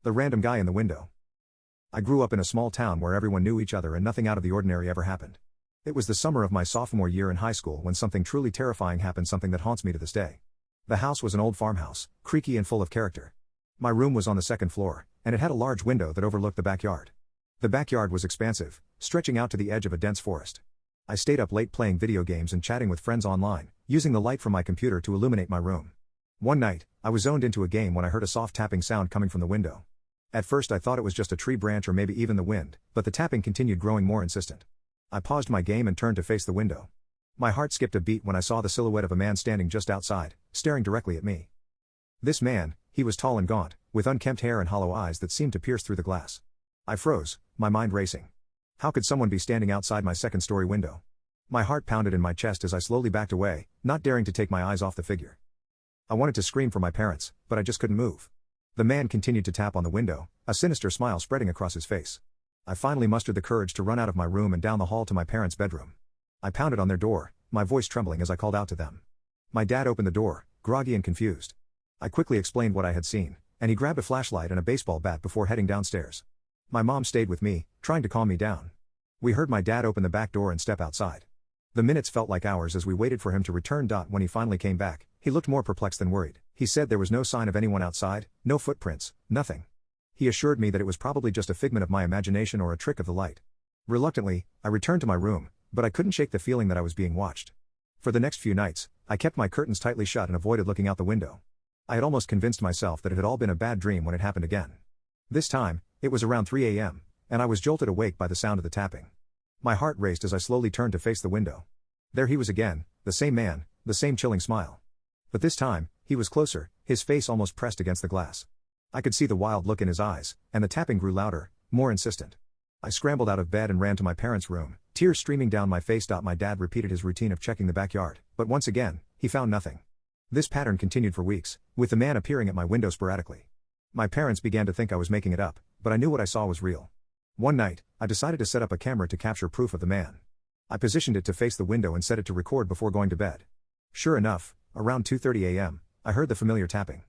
The random guy in the window. I grew up in a small town where everyone knew each other and nothing out of the ordinary ever happened. It was the summer of my sophomore year in high school when something truly terrifying happened, something that haunts me to this day. The house was an old farmhouse, creaky and full of character. My room was on the second floor, and it had a large window that overlooked the backyard. The backyard was expansive, stretching out to the edge of a dense forest. I stayed up late playing video games and chatting with friends online, using the light from my computer to illuminate my room. One night, I was zoned into a game when I heard a soft tapping sound coming from the window. At first I thought it was just a tree branch or maybe even the wind, but the tapping continued, growing more insistent. I paused my game and turned to face the window. My heart skipped a beat when I saw the silhouette of a man standing just outside, staring directly at me. This man, he was tall and gaunt, with unkempt hair and hollow eyes that seemed to pierce through the glass. I froze, my mind racing. How could someone be standing outside my second-story window? My heart pounded in my chest as I slowly backed away, not daring to take my eyes off the figure. I wanted to scream for my parents, but I just couldn't move. The man continued to tap on the window, a sinister smile spreading across his face. I finally mustered the courage to run out of my room and down the hall to my parents' bedroom. I pounded on their door, my voice trembling as I called out to them. My dad opened the door, groggy and confused. I quickly explained what I had seen, and he grabbed a flashlight and a baseball bat before heading downstairs. My mom stayed with me, trying to calm me down. We heard my dad open the back door and step outside. The minutes felt like hours as we waited for him to return. When he finally came back, he looked more perplexed than worried. He said there was no sign of anyone outside, no footprints, nothing. He assured me that it was probably just a figment of my imagination or a trick of the light. Reluctantly, I returned to my room, but I couldn't shake the feeling that I was being watched. For the next few nights, I kept my curtains tightly shut and avoided looking out the window. I had almost convinced myself that it had all been a bad dream when it happened again. This time, it was around 3 a.m., and I was jolted awake by the sound of the tapping. My heart raced as I slowly turned to face the window. There he was again, the same man, the same chilling smile. But this time, he was closer, his face almost pressed against the glass. I could see the wild look in his eyes, and the tapping grew louder, more insistent. I scrambled out of bed and ran to my parents' room, tears streaming down my face. My dad repeated his routine of checking the backyard, but once again, he found nothing. This pattern continued for weeks, with the man appearing at my window sporadically. My parents began to think I was making it up, but I knew what I saw was real. One night, I decided to set up a camera to capture proof of the man. I positioned it to face the window and set it to record before going to bed. Sure enough, around 2:30 a.m., I heard the familiar tapping.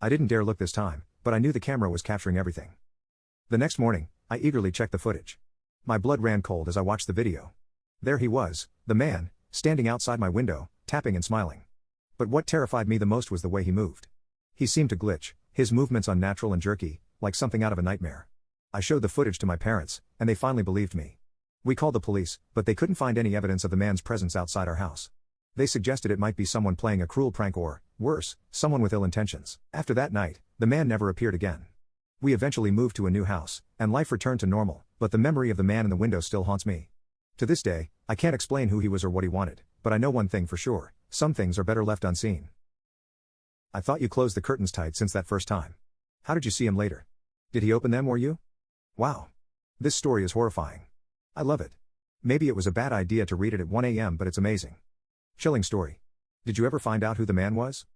I didn't dare look this time, but I knew the camera was capturing everything. The next morning, I eagerly checked the footage. My blood ran cold as I watched the video. There he was, the man, standing outside my window, tapping and smiling. But what terrified me the most was the way he moved. He seemed to glitch, his movements unnatural and jerky, like something out of a nightmare. I showed the footage to my parents, and they finally believed me. We called the police, but they couldn't find any evidence of the man's presence outside our house. They suggested it might be someone playing a cruel prank or, worse, someone with ill intentions. After that night, the man never appeared again. We eventually moved to a new house, and life returned to normal, but the memory of the man in the window still haunts me. To this day, I can't explain who he was or what he wanted, but I know one thing for sure: some things are better left unseen. I thought you closed the curtains tight since that first time. How did you see him later? Did he open them or you? Wow. This story is horrifying. I love it. Maybe it was a bad idea to read it at 1 a.m., but it's amazing. Chilling story. Did you ever find out who the man was?